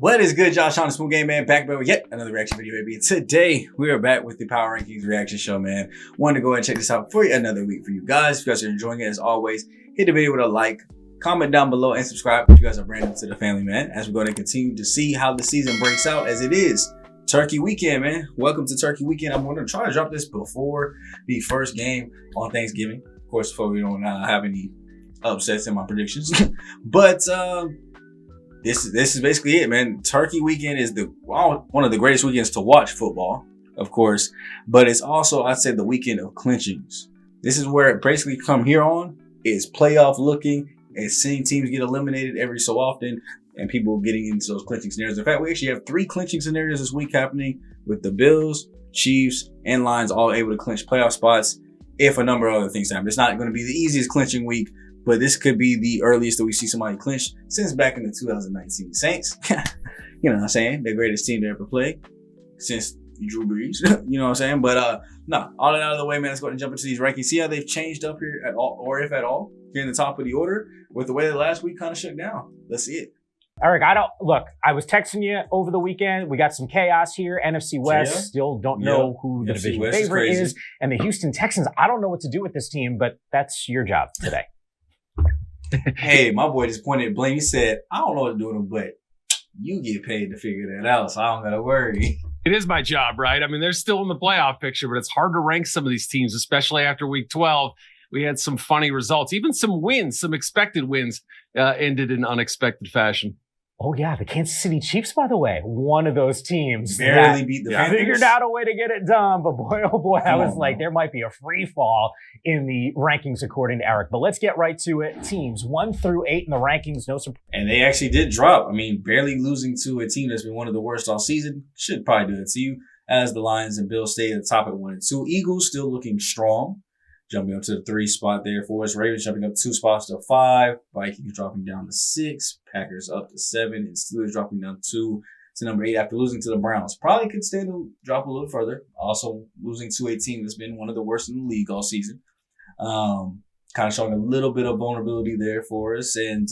What is good, Josh? On the Smooth Game Man, back with yet another reaction video, baby. Today, we are back with the Power Rankings reaction show, man. Wanted to go ahead and check this out for another week for you guys. If you guys are enjoying it, as always, hit the video with a like, comment down below, and subscribe if you guys are brand new to the family, man. As we're going to continue to see how the season breaks out, as it is Turkey Weekend, man. Welcome to Turkey Weekend. I'm going to try to drop this before the first game on Thanksgiving. Of course, before we don't have any upsets in my predictions. But, This is basically it, man. Turkey weekend is one of the greatest weekends to watch football, of course, but it's also, I'd say, the weekend of clinchings. This is where it basically come here on is playoff looking and seeing teams get eliminated every so often and people getting into those clinching scenarios. In fact, we actually have 3 clinching scenarios this week happening with the Bills, Chiefs, and Lions all able to clinch playoff spots if a number of other things happen. It's not going to be the easiest clinching week, but this could be the earliest that we see somebody clinch since back in the 2019 Saints. You know what I'm saying? The greatest team to ever play since Drew Brees. You know what I'm saying? But no, all that out of the way, man. Let's go ahead and jump into these rankings. See how they've changed up here at all, or if at all, here in the top of the order with the way that last week kind of shook down. Let's see it. Eric, I was texting you over the weekend. We got some chaos here. NFC West, still don't know who the division West favorite is. And the Houston Texans, I don't know what to do with this team, but that's your job today. Hey, my boy just pointed at blame. He said, I don't know what to do with them, but you get paid to figure that out, so I don't got to worry. It is my job, right? I mean, they're still in the playoff picture, but it's hard to rank some of these teams, especially after week 12. We had some funny results, even some wins, some expected wins ended in unexpected fashion. Oh, yeah. The Kansas City Chiefs, by the way, one of those teams barely beat the Panthers. Figured out a way to get it done. But boy, oh boy, I was like, there might be a free fall in the rankings, according to Eric. But let's get right to it. Teams 1 through 8 in the rankings. No surprise. And they actually did drop. I mean, barely losing to a team that's been one of the worst all season. Should probably do it to you, as the Lions and Bills stay at the top at 1 and 2. Eagles still looking strong, jumping up to the 3 spot there for us. Ravens jumping up 2 spots to 5. Vikings dropping down to 6. Packers up to 7. And Steelers dropping down 2 to number 8 after losing to the Browns. Probably could stand to drop a little further. Also losing to a team that's been one of the worst in the league all season. Kind of showing a little bit of vulnerability there for us. And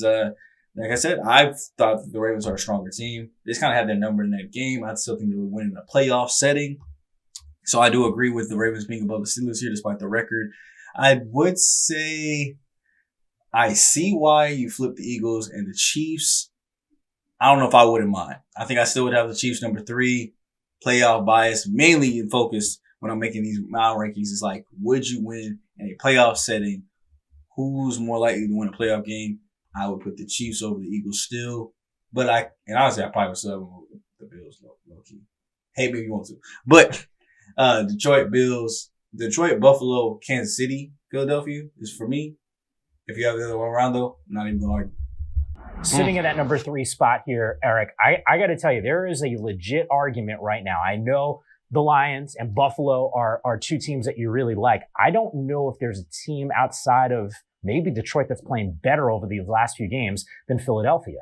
like I said, I thought that the Ravens are a stronger team. They just kind of had their number in that game. I still think they would win in a playoff setting. So I do agree with the Ravens being above the Steelers here, despite the record. I would say I see why you flip the Eagles and the Chiefs. I don't know if I wouldn't mind. I think I still would have the Chiefs number 3. Playoff bias, mainly in focus when I'm making these mile rankings, is like, would you win in a playoff setting? Who's more likely to win a playoff game? I would put the Chiefs over the Eagles still. But honestly, I probably would still have them over the Bills low key. Hate me if you want to. But Detroit, Bills, Detroit, Buffalo, Kansas City, Philadelphia is for me. If you have the other one around, though, I'm not even going to argue. Sitting in that number 3 spot here, Eric, I got to tell you, there is a legit argument right now. I know the Lions and Buffalo are 2 teams that you really like. I don't know if there's a team outside of maybe Detroit that's playing better over these last few games than Philadelphia.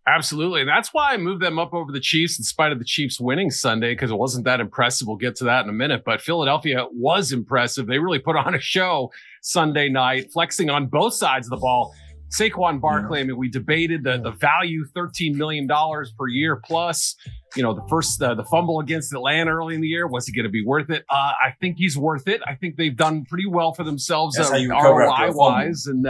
Absolutely. And that's why I moved them up over the Chiefs in spite of the Chiefs winning Sunday, because it wasn't that impressive. We'll get to that in a minute. But Philadelphia was impressive. They really put on a show Sunday night, flexing on both sides of the ball. Saquon Barkley, I mean, we debated the value, $13 million per year plus. You know, the fumble against Atlanta early in the year, was he going to be worth it? I think he's worth it. I think they've done pretty well for themselves ROI-wise. And,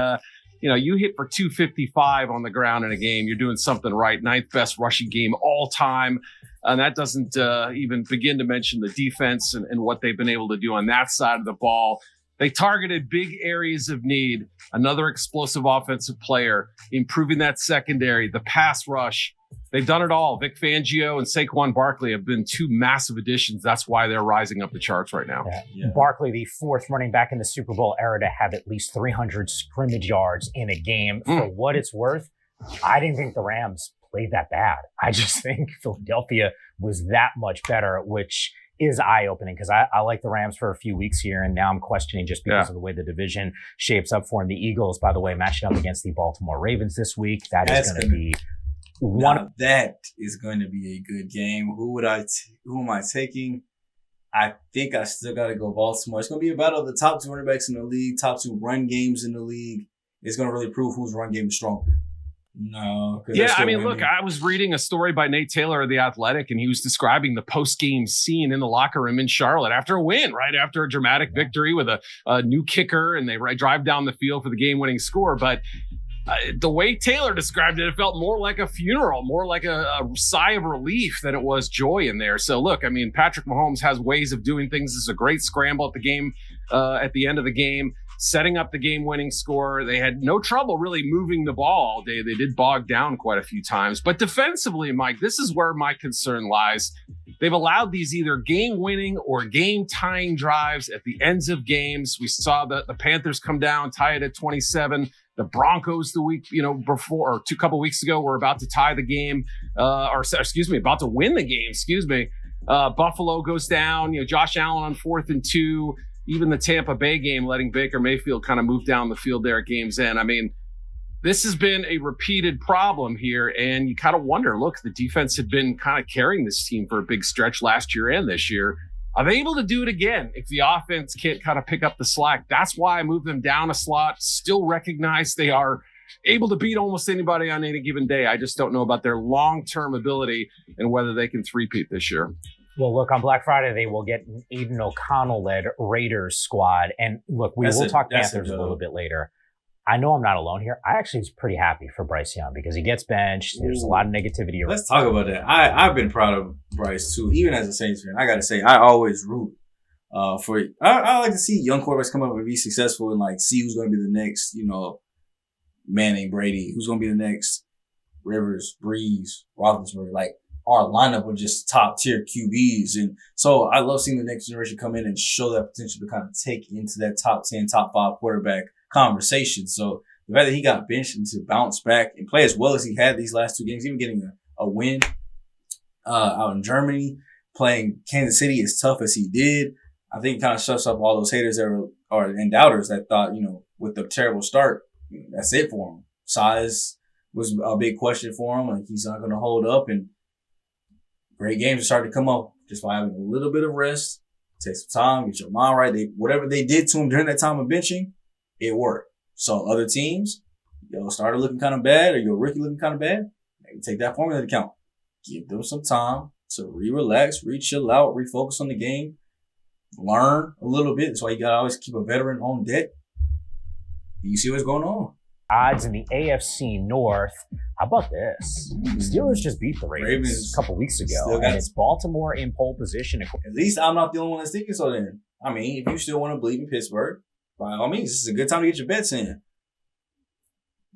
you know, you hit for 255 on the ground in a game, you're doing something right. 9th best rushing game all time. And that doesn't even begin to mention the defense and what they've been able to do on that side of the ball. They targeted big areas of need, another explosive offensive player, improving that secondary, the pass rush. They've done it all. Vic Fangio and Saquon Barkley have been 2 massive additions. That's why they're rising up the charts right now. Yeah. Barkley, the 4th running back in the Super Bowl era to have at least 300 scrimmage yards in a game. For what it's worth, I didn't think the Rams played that bad. I just think Philadelphia was that much better, which is eye-opening, because I like the Rams for a few weeks here, and now I'm questioning just because of the way the division shapes up for them. The Eagles, by the way, matching up against the Baltimore Ravens this week. That's going to be one. That is going to be a good game. Who am I taking? I think I still got to go Baltimore. It's going to be a battle of the top 2 running backs in the league, top 2 run games in the league. It's going to really prove whose run game is stronger. No. Yeah, I mean, look, I was reading a story by Nate Taylor of The Athletic, and he was describing the post-game scene in the locker room in Charlotte after a win, right after a dramatic victory with a new kicker, and they drive down the field for the game-winning score. But the way Taylor described it, it felt more like a funeral, more like a sigh of relief than it was joy in there. So, look, I mean, Patrick Mahomes has ways of doing things. This is a great scramble at the game, at the end of the game, setting up the game-winning score. They had no trouble really moving the ball all day. They did bog down quite a few times. But defensively, Mike, this is where my concern lies. They've allowed these either game-winning or game-tying drives at the ends of games. We saw the Panthers come down, tie it at 27. The Broncos the week, before, or a couple weeks ago, were about to tie the game, about to win the game, Buffalo goes down, Josh Allen on 4th and 2. Even the Tampa Bay game, letting Baker Mayfield kind of move down the field there at game's end. I mean, this has been a repeated problem here, and you kind of wonder, look, the defense had been kind of carrying this team for a big stretch last year and this year. Are they able to do it again if the offense can't kind of pick up the slack? That's why I moved them down a slot. Still recognize they are able to beat almost anybody on any given day. I just don't know about their long-term ability and whether they can three-peat this year. Well, look, on Black Friday, they will get an Aiden O'Connell-led Raiders squad. And look, we will talk Panthers a little bit later. I know I'm not alone here. I actually was pretty happy for Bryce Young because he gets benched. There's a lot of negativity around. Let's talk about that. I've been proud of Bryce too, even as a Saints fan. I got to say, I always root for. I like to see young quarterbacks come up and be successful and like see who's going to be the next, Manning, Brady, who's going to be the next Rivers, Breeze, Roethlisberger. Like our lineup of just top tier QBs, and so I love seeing the next generation come in and show that potential to kind of take into that top 10, top 5 quarterback conversation. So the fact that he got benched and to bounce back and play as well as he had these last 2 games, even getting a win out in Germany, playing Kansas City as tough as he did, I think kind of shuts up all those haters and doubters that thought, with the terrible start, that's it for him. Size was a big question for him. Like he's not going to hold up, and great games are starting to come up just by having a little bit of rest, take some time, get your mind right. Whatever they did to him during that time of benching, it worked. So other teams, started looking kind of bad or your rookie looking kind of bad, maybe take that formula to account. Give them some time to relax, chill out, refocus on the game, learn a little bit. That's why you got to always keep a veteran on deck. You see what's going on. Odds in the AFC North. How about this? The Steelers just beat the Ravens a couple weeks ago, and it's Baltimore in pole position. At least I'm not the only one that's thinking so then. I mean, if you still want to believe in Pittsburgh, by all means, this is a good time to get your bets in.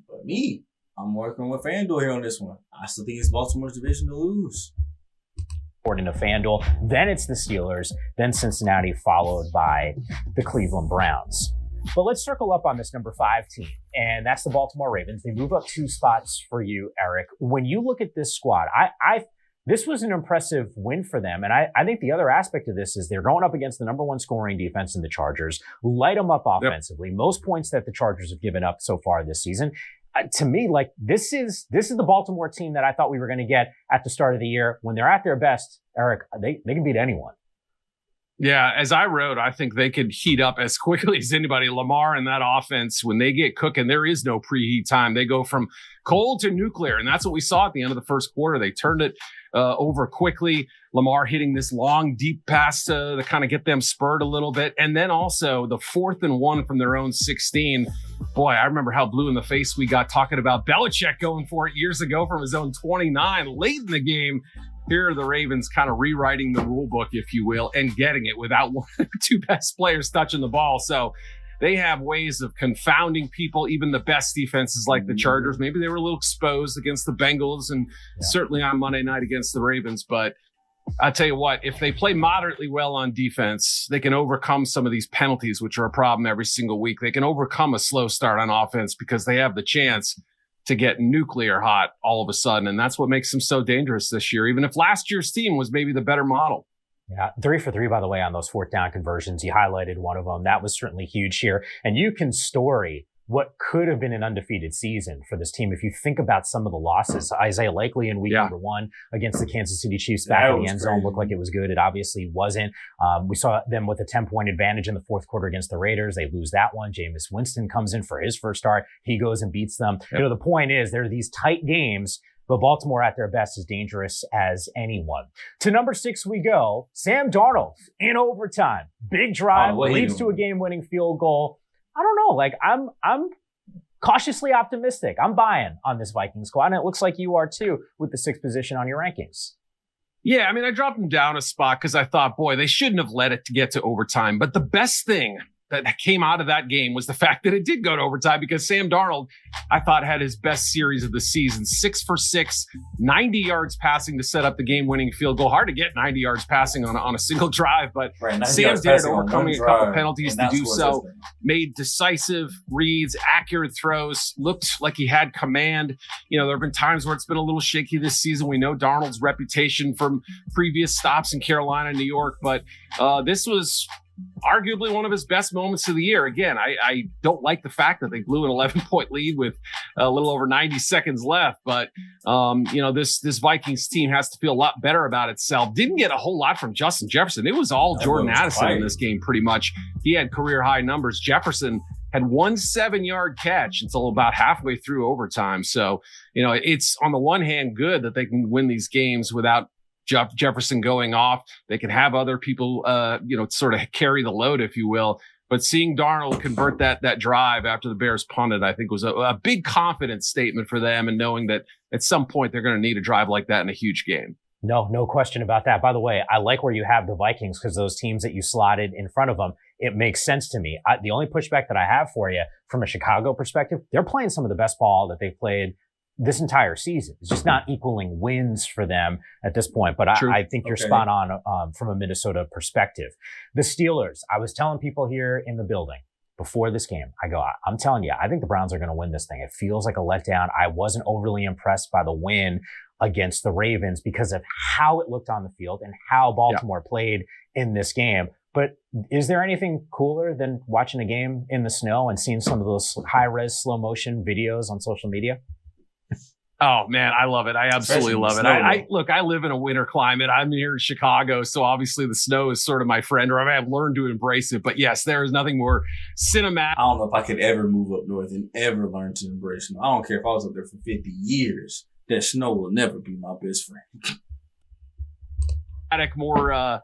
But me, I'm working with FanDuel here on this one. I still think it's Baltimore's division to lose. According to FanDuel, then it's the Steelers, then Cincinnati, followed by the Cleveland Browns. But let's circle up on this number 5 team, and that's the Baltimore Ravens. They move up 2 spots for you, Eric. When you look at this squad, this was an impressive win for them. And I think the other aspect of this is they're going up against the number 1 scoring defense in the Chargers, light them up offensively. Yep. Most points that the Chargers have given up so far this season. To me, like this is the Baltimore team that I thought we were going to get at the start of the year. When they're at their best, Eric, they can beat anyone. Yeah, as I wrote, I think they could heat up as quickly as anybody. Lamar and that offense, when they get cooking, there is no preheat time. They go from cold to nuclear, and that's what we saw at the end of the first quarter. They turned it over quickly. Lamar hitting this long, deep pass to kind of get them spurred a little bit. And then also the 4th and 1 from their own 16. Boy, I remember how blue in the face we got talking about Belichick going for it years ago from his own 29 late in the game. Here are the Ravens kind of rewriting the rule book, if you will, and getting it without 2 best players touching the ball. So they have ways of confounding people, even the best defenses like the Chargers. Maybe they were a little exposed against the Bengals and certainly on Monday night against the Ravens. But I'll tell you what, if they play moderately well on defense, they can overcome some of these penalties, which are a problem every single week. They can overcome a slow start on offense because they have the chance to get nuclear hot all of a sudden. And that's what makes them so dangerous this year, even if last year's team was maybe the better model. Yeah, 3 for 3, by the way, on those 4th down conversions. You highlighted one of them. That was certainly huge here. And you can story what could have been an undefeated season for this team. If you think about some of the losses, Isaiah Likely in week number 1 against the Kansas City Chiefs back in the end zone looked like it was good. It obviously wasn't. We saw them with a 10-point advantage in the fourth quarter against the Raiders. They lose that one. Jameis Winston comes in for his first start. He goes and beats them. Yep. The point is there are these tight games, but Baltimore at their best is dangerous as anyone. To number 6 we go. Sam Darnold in overtime. Big drive, leads to a game-winning field goal. I don't know. Like, I'm cautiously optimistic. I'm buying on this Vikings squad, and it looks like you are too with the 6th position on your rankings. Yeah, I mean, I dropped them down a spot because I thought, boy, they shouldn't have let it to get to overtime. But the best thing that came out of that game was the fact that it did go to overtime, because Sam Darnold, I thought, had his best series of the season. 6 for 6, 90 yards passing to set up the game-winning field goal. Hard to get 90 yards passing on a single drive, but Sam did it, overcoming a couple penalties to do so. Made decisive reads, accurate throws, looked like he had command. You know, there have been times where it's been a little shaky this season. We know Darnold's reputation from previous stops in Carolina and New York, but this was arguably one of his best moments of the year. Again, I don't like the fact that they blew an 11-point lead with a little over 90 seconds left, but this Vikings team has to feel a lot better about itself. Didn't get a whole lot from Justin Jefferson. It was all Jordan Addison in this game, pretty much. He had career high numbers. Jefferson had 1 7-yard catch until about halfway through overtime. So, it's on the one hand good that they can win these games without Jefferson going off. They can have other people, sort of carry the load, if you will. But seeing Darnold convert that drive after the Bears punted, I think was a big confidence statement for them, and knowing that at some point they're going to need a drive like that in a huge game. No question about that. By the way, I like where you have the Vikings, because those teams that you slotted in front of them, it makes sense to me. The only pushback that I have for you from a Chicago perspective, they're playing some of the best ball that they've played this entire season. It's just not equaling wins for them at this point. But I think you're spot on from a Minnesota perspective. The Steelers, I was telling people here in the building before this game, I'm telling you, I think the Browns are going to win this thing. It feels like a letdown. I wasn't overly impressed by the win against the Ravens because of how it looked on the field and how Baltimore played in this game. But is there anything cooler than watching a game in the snow and seeing some of those high-res slow motion videos on social media? Oh man, I love it. I absolutely love it. I live in a winter climate. I'm here in Chicago, so obviously the snow is sort of my friend, or I've learned to embrace it. But yes, there is nothing more cinematic. I don't know if I could ever move up north and ever learn to embrace snow. I don't care if I was up there for 50 years. That snow will never be my best friend. More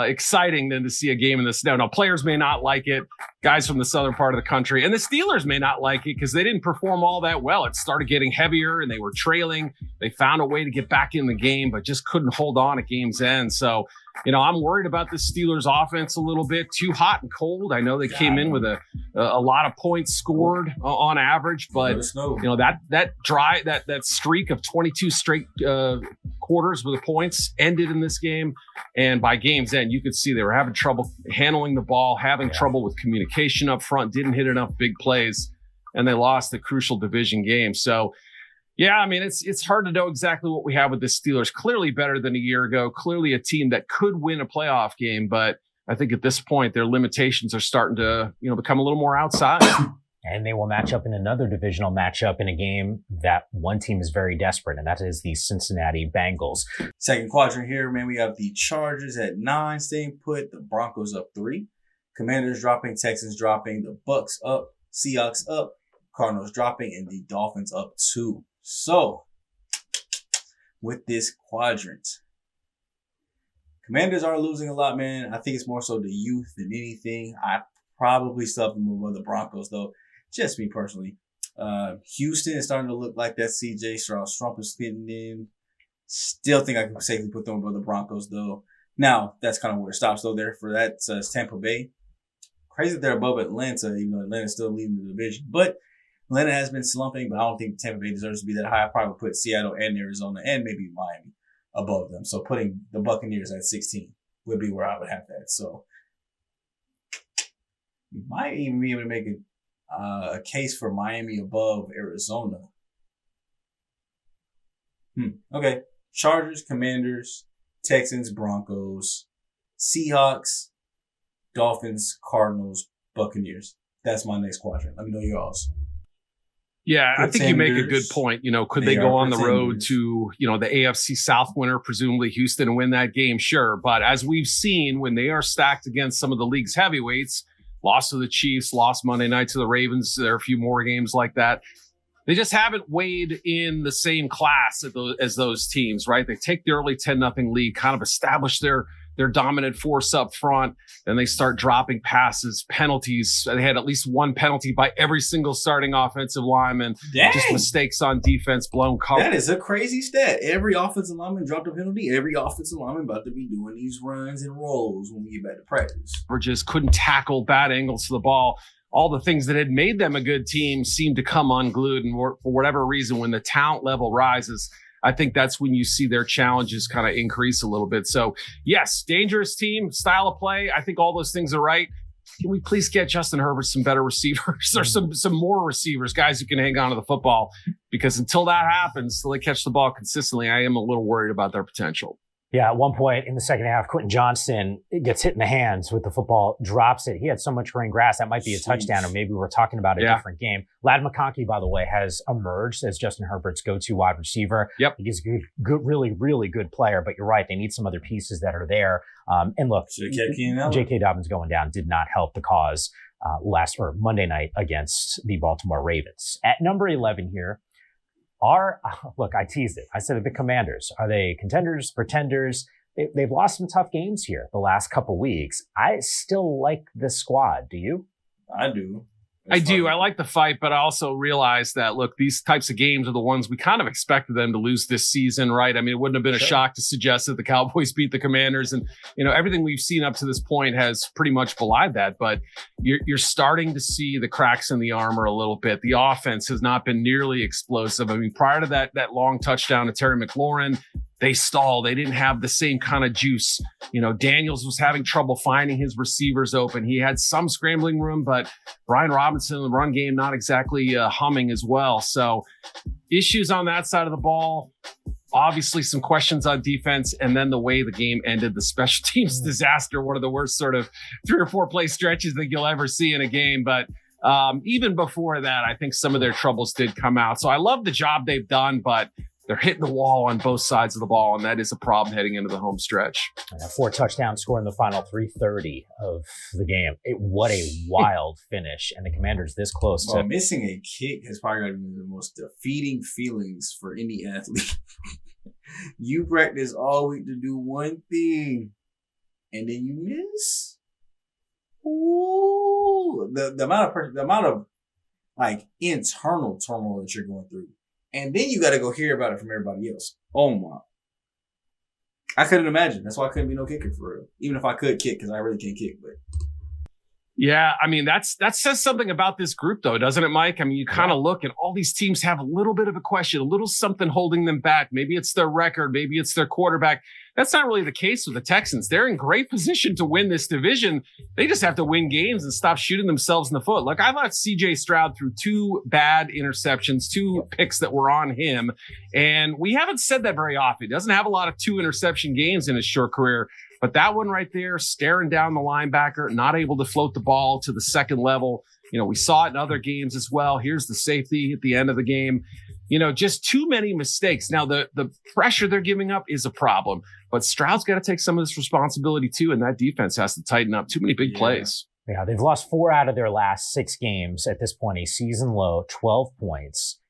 exciting than to see a game in the snow. Now, players may not like it, guys from the southern part of the country, and the Steelers may not like it because they didn't perform all that well. It started getting heavier and they were trailing. They found a way to get back in the game, but just couldn't hold on at game's end. So, I'm worried about the Steelers offense a little bit. Too hot and cold. I know they came in with a lot of points scored on average, but that streak of 22 straight quarters with the points ended in this game. And by game's end, you could see they were having trouble handling the ball, having trouble with communication up front, didn't hit enough big plays, and they lost the crucial division game. So, yeah, I mean, it's hard to know exactly what we have with the Steelers. Clearly better than a year ago, clearly a team that could win a playoff game, but I think at this point their limitations are starting to, become a little more outside. And they will match up in another divisional matchup in a game that one team is very desperate, and that is the Cincinnati Bengals. Second quadrant here, man, we have the Chargers at 9 staying put, the Broncos up 3, Commanders dropping, Texans dropping, the Bucks up, Seahawks up, Cardinals dropping, and the Dolphins up 2. So, with this quadrant, Commanders are losing a lot, man. I think it's more so the youth than anything. I probably still have to move on the Broncos, though. Just me personally. Houston is starting to look like that CJ Stroud is getting in. Still think I can safely put them above the Broncos, though. Now, that's kind of where it stops, though. There for that, Tampa Bay. Crazy that they're above Atlanta, even though Atlanta's still leading the division. But Atlanta has been slumping, but I don't think Tampa Bay deserves to be that high. I probably would put Seattle and Arizona and maybe Miami above them. So putting the Buccaneers at 16 would be where I would have that. So you might even be able to make a case for Miami above Arizona. Okay. Chargers, Commanders, Texans, Broncos, Seahawks, Dolphins, Cardinals, Buccaneers. That's my next quadrant. Let me know yours. Yeah, I think you make a good Pretenders. point. Could they They go are on the road pretenders. to, the AFC South winner, presumably Houston, and win that game? Sure. But as we've seen, when they are stacked against some of the league's heavyweights, lost to the Chiefs, lost Monday night to the Ravens, there are a few more games like that. They just haven't weighed in the same class as those teams, right? They take the early 10-0 lead, kind of establish their dominant force up front, and they start dropping passes, penalties. They had at least one penalty by every single starting offensive lineman. Dang. Just mistakes on defense, blown cover. That is a crazy stat. Every offensive lineman dropped a penalty. Every offensive lineman about to be doing these runs and rolls when we get back to practice. Just couldn't tackle, bad angles to the ball. All the things that had made them a good team seemed to come unglued. And for whatever reason, when the talent level rises, I think that's when you see their challenges kind of increase a little bit. So, yes, dangerous team, style of play. I think all those things are right. Can we please get Justin Herbert some better receivers or some more receivers, guys who can hang on to the football? Because until that happens, till they catch the ball consistently, I am a little worried about their potential. Yeah, at one point in the second half, Quentin Johnston gets hit in the hands with the football, drops it. He had so much green grass, that might be a touchdown, or maybe we're talking about a different game. Ladd McConkey, by the way, has emerged as Justin Herbert's go-to wide receiver. Yep. He's a good, really, really good player, but you're right. They need some other pieces that are there. And look, J.K. Dobbins going down did not help the cause Monday night against the Baltimore Ravens. At number 11 here, look, I teased it. I said the Commanders. Are they contenders, pretenders? They've lost some tough games here the last couple weeks. I still like this squad. Do you? I do. I do. I like the fight, but I also realize that, look, these types of games are the ones we kind of expected them to lose this season, right? I mean, it wouldn't have been a shock to suggest that the Cowboys beat the Commanders. And, everything we've seen up to this point has pretty much belied that. But you're starting to see the cracks in the armor a little bit. The offense has not been nearly explosive. I mean, prior to that long touchdown to Terry McLaurin, they stalled. They didn't have the same kind of juice. Daniels was having trouble finding his receivers open. He had some scrambling room, but Brian Robinson in the run game, not exactly humming as well. So issues on that side of the ball. Obviously some questions on defense, and then the way the game ended, the special teams disaster, one of the worst sort of 3 or 4 play stretches that you'll ever see in a game. But even before that, I think some of their troubles did come out. So I love the job they've done, but they're hitting the wall on both sides of the ball, and that is a problem heading into the home stretch. 4 touchdowns scored in the final 3:30 of the game. What a wild finish, and the Commanders this close to missing a kick has probably got to be the most defeating feelings for any athlete. You practice all week to do one thing, and then you miss. Ooh, the amount of like internal turmoil that you're going through. And then you got to go hear about it from everybody else. Oh my. I couldn't imagine. That's why I couldn't be no kicker for real. Even if I could kick, because I really can't kick. But yeah, I mean, that says something about this group, though, doesn't it, Mike? I mean, you kind of look and all these teams have a little bit of a question, a little something holding them back. Maybe it's their record. Maybe it's their quarterback. That's not really the case with the Texans. They're in great position to win this division. They just have to win games and stop shooting themselves in the foot. Like, I thought CJ Stroud threw 2 bad interceptions, 2 picks that were on him. And we haven't said that very often. He doesn't have a lot of 2 interception games in his short career. But that one right there, staring down the linebacker, not able to float the ball to the second level. We saw it in other games as well. Here's the safety at the end of the game. Just too many mistakes. Now, the pressure they're giving up is a problem. But Stroud's got to take some of this responsibility, too, and that defense has to tighten up. Too many big plays. Yeah, they've lost 4 out of their last 6 games at this point, a season low, 12 points.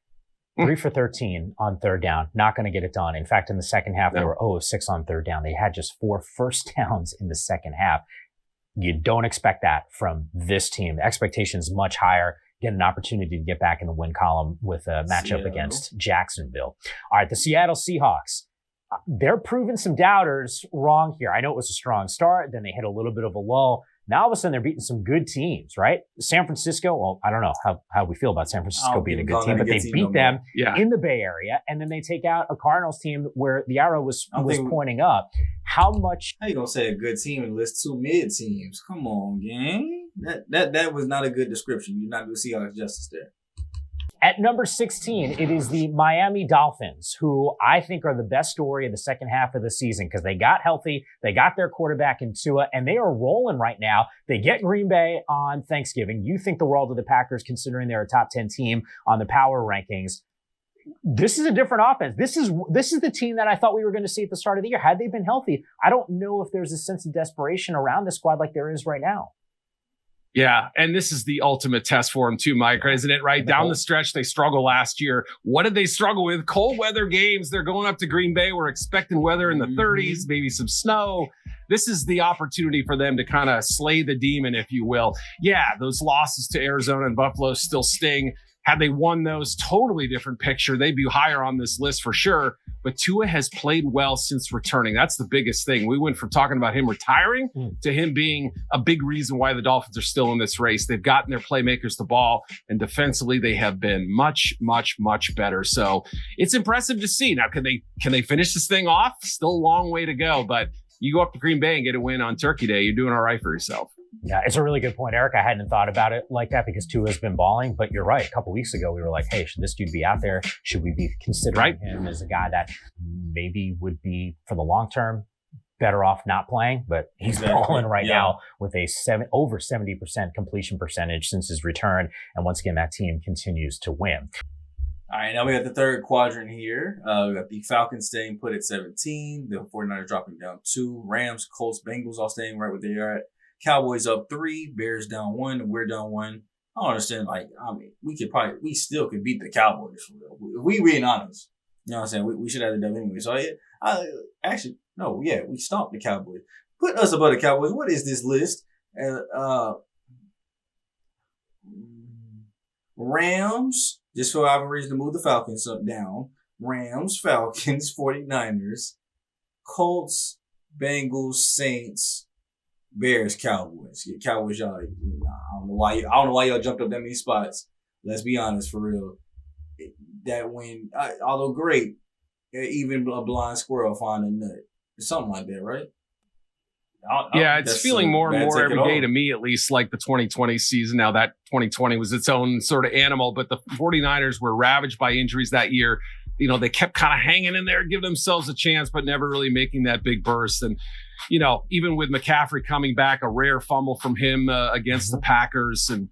3 for 13 on third down. Not going to get it done. In fact, in the second half, they were 0 of 6 on third down. They had just 4 first downs in the second half. You don't expect that from this team. The expectation is much higher. Get an opportunity to get back in the win column with a matchup against Jacksonville. All right, the Seattle Seahawks. They're proving some doubters wrong here. I know it was a strong start. Then they hit a little bit of a lull. Now, all of a sudden, they're beating some good teams, right? San Francisco, well, I don't know how we feel about San Francisco being a good team, but they beat them in the Bay Area, and then they take out a Cardinals team where the arrow was pointing up. How you going to say a good team and list 2 mid teams? Come on, gang. That was not a good description. You're not going to see Seahawks justice there. At number 16, it is the Miami Dolphins, who I think are the best story of the second half of the season because they got healthy, they got their quarterback in Tua, and they are rolling right now. They get Green Bay on Thanksgiving. You think the world of the Packers, considering they're a top 10 team on the power rankings. This is a different offense. This is the team that I thought we were going to see at the start of the year. Had they been healthy, I don't know if there's a sense of desperation around the squad like there is right now. Yeah, and this is the ultimate test for them too, Mike, isn't it? Right down the stretch, they struggled last year. What did they struggle with? Cold weather games. They're going up to Green Bay. We're expecting weather in the 30s, maybe some snow. This is the opportunity for them to kind of slay the demon, if you will. Yeah, those losses to Arizona and Buffalo still sting. Had they won those, totally different picture. They'd be higher on this list for sure. But Tua has played well since returning. That's the biggest thing. We went from talking about him retiring to him being a big reason why the Dolphins are still in this race. They've gotten their playmakers the ball, and defensively they have been much, much, much better. So it's impressive to see. Now, can they finish this thing off? Still a long way to go, but you go up to Green Bay and get a win on Turkey Day, you're doing all right for yourself. Yeah, it's a really good point, Eric. I hadn't thought about it like that because Tua's been balling, but you're right. A couple weeks ago, we were like, hey, should this dude be out there? Should we be considering him as a guy that maybe would be, for the long term, better off not playing? But he's balling right now with a over 70% completion percentage since his return. And once again, that team continues to win. All right, now we got the third quadrant here. We got the Falcons staying put at 17. The 49ers dropping down 2. Rams, Colts, Bengals all staying right where they are at. Cowboys up 3, Bears down 1, and we're down 1. I don't understand. We still could beat the Cowboys for real. If we being honest, you know what I'm saying? We should have the done anyway. So we stomped the Cowboys. Put us above the Cowboys. What is this list? Rams, just for whatever reason to move the Falcons up down. Rams, Falcons, 49ers, Colts, Bengals, Saints, Bears, Cowboys. Yeah, Cowboys, y'all. I don't know why y'all jumped up that many spots. Let's be honest, for real. That win, although great, even a blind squirrel find a nut. Something like that, right? Yeah, it's feeling more and more every day to me, at least, like the 2020 season. Now that 2020 was its own sort of animal, but the 49ers were ravaged by injuries that year. You know, they kept kind of hanging in there, giving themselves a chance, but never really making that big burst. And, you know, even with McCaffrey coming back, a rare fumble from him against the Packers. And,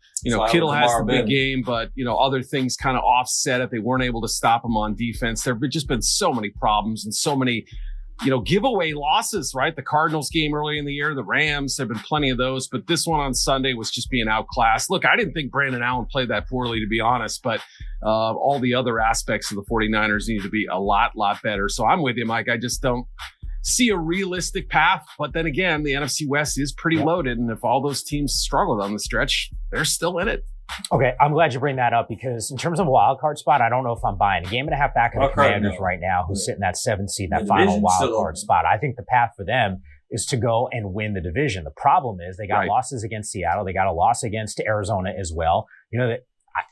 Kittle has the big game, but, other things kind of offset it. They weren't able to stop him on defense. There have just been so many problems and so many, giveaway losses, right? The Cardinals game early in the year, the Rams, there have been plenty of those, but this one on Sunday was just being outclassed. Look, I didn't think Brandon Allen played that poorly, to be honest, but all the other aspects of the 49ers need to be a lot better. So I'm with you, Mike. I just don't see a realistic path. But then again, the NFC West is pretty loaded, and if all those teams struggled on the stretch, they're still in it. Okay, I'm glad you bring that up because in terms of a wild card spot, I don't know if I'm buying a game and a half back of the Commanders right now, who's sitting that 7th seed, that final wild card spot. I think the path for them is to go and win the division. The problem is they got losses against Seattle. They got a loss against Arizona as well.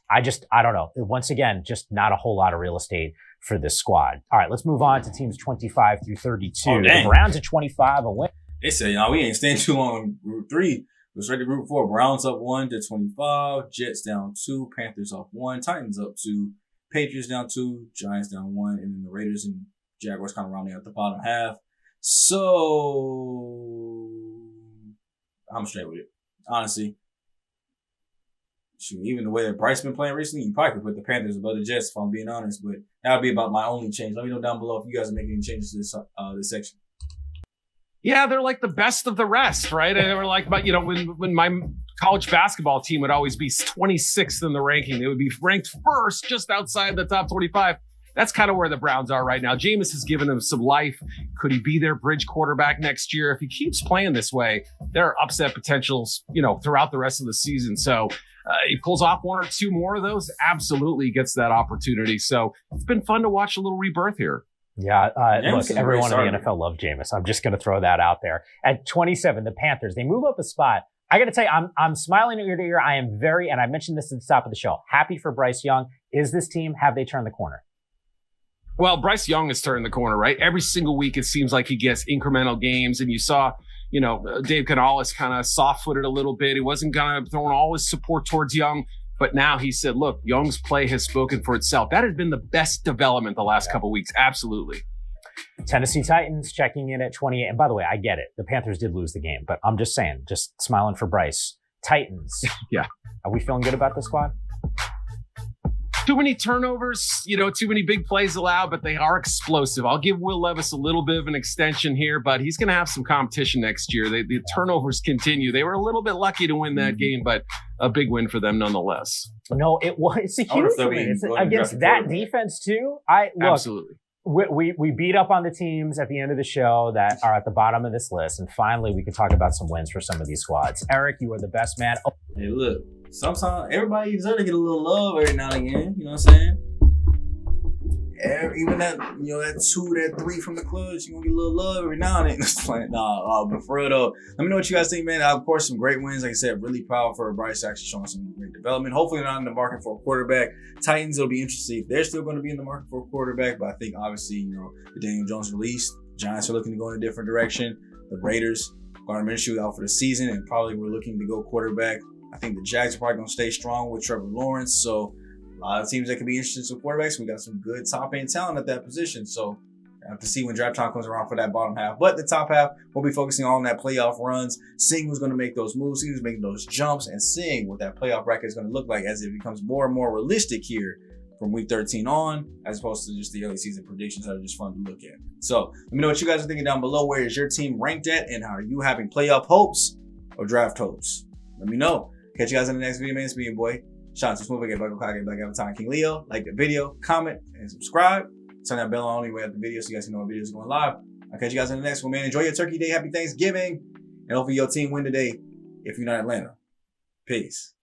I don't know. Once again, just not a whole lot of real estate for this squad. All right, let's move on to teams 25 through 32. The Browns at 25, a win. They say, we ain't staying too long on Route 3. Go straight to Route 4. Browns up 1 to 25. Jets down 2. Panthers up 1. Titans up 2. Patriots down 2. Giants down 1. And then the Raiders and Jaguars kind of rounding out the bottom half. So I'm straight with it. Honestly. Shoot, even the way that Bryce been playing recently, you probably could put the Panthers above the Jets, if I'm being honest. But that would be about my only change. Let me know down below if you guys are making any changes to this section. Yeah, they're like the best of the rest, right? And they were like, but when my college basketball team would always be 26th in the ranking, they would be ranked first, just outside the top 25. That's kind of where the Browns are right now. Jameis has given them some life. Could he be their bridge quarterback next year? If he keeps playing this way, there are upset potentials, throughout the rest of the season. So he pulls off 1 or 2 more of those, absolutely gets that opportunity. So it's been fun to watch a little rebirth here. Yeah, look, everyone in the NFL loves Jameis. I'm just going to throw that out there. At 27, the Panthers, they move up a spot. I got to tell you, I'm smiling ear to ear. I am and I mentioned this at the top of the show, happy for Bryce Young. Is this team, have they turned the corner? Well, Bryce Young has turned the corner, right? Every single week, it seems like he gets incremental games. And you saw, Dave Canales kind of soft-footed a little bit. He wasn't going to throw all his support towards Young. But now he said, look, Young's play has spoken for itself. That has been the best development the last couple of weeks. Absolutely. Tennessee Titans checking in at 28. And by the way, I get it. The Panthers did lose the game, but I'm just saying, just smiling for Bryce. Titans. Yeah. Are we feeling good about the squad? Too many turnovers, too many big plays allowed, but they are explosive. I'll give Will Levis a little bit of an extension here, but he's going to have some competition next year. The turnovers continue. They were a little bit lucky to win that game, but a big win for them nonetheless. No, it's a huge win. It's against that defense too. Absolutely. We beat up on the teams at the end of the show that are at the bottom of this list, and finally we can talk about some wins for some of these squads. Eric, you are the best man. Oh. Hey, look, sometimes everybody deserves to get a little love every now and again. You know what I'm saying? Even that, that 2, that 3 from the clubs, you're going to get a little love every now and then. But for real though, let me know what you guys think, man. Of course, some great wins. Like I said, really proud for Bryce actually showing some great development. Hopefully not in the market for a quarterback. Titans, it'll be interesting if they're still going to be in the market for a quarterback. But I think obviously, the Daniel Jones release, Giants are looking to go in a different direction. The Raiders, Gardner Minshew out for the season, and probably we're looking to go quarterback. I think the Jags are probably going to stay strong with Trevor Lawrence. So a lot of teams that could be interested in some quarterbacks. We got some good top-end talent at that position. So I have to see when draft time comes around for that bottom half. But the top half, we'll be focusing on that playoff runs, seeing who's going to make those moves, who's making those jumps, and seeing what that playoff bracket is going to look like as it becomes more and more realistic here from week 13 on, as opposed to just the early season predictions that are just fun to look at. So let me know what you guys are thinking down below. Where is your team ranked at, and are you having playoff hopes or draft hopes? Let me know. Catch you guys in the next video, man. It's me, your boy. Shout out to Smooth, Black Avatar, King Leo. Like the video, comment, and subscribe. Turn that bell on anyway at the video so you guys can know when videos are going live. I'll catch you guys in the next one, man. Enjoy your Turkey Day. Happy Thanksgiving. And hopefully your team win today if you're not Atlanta. Peace.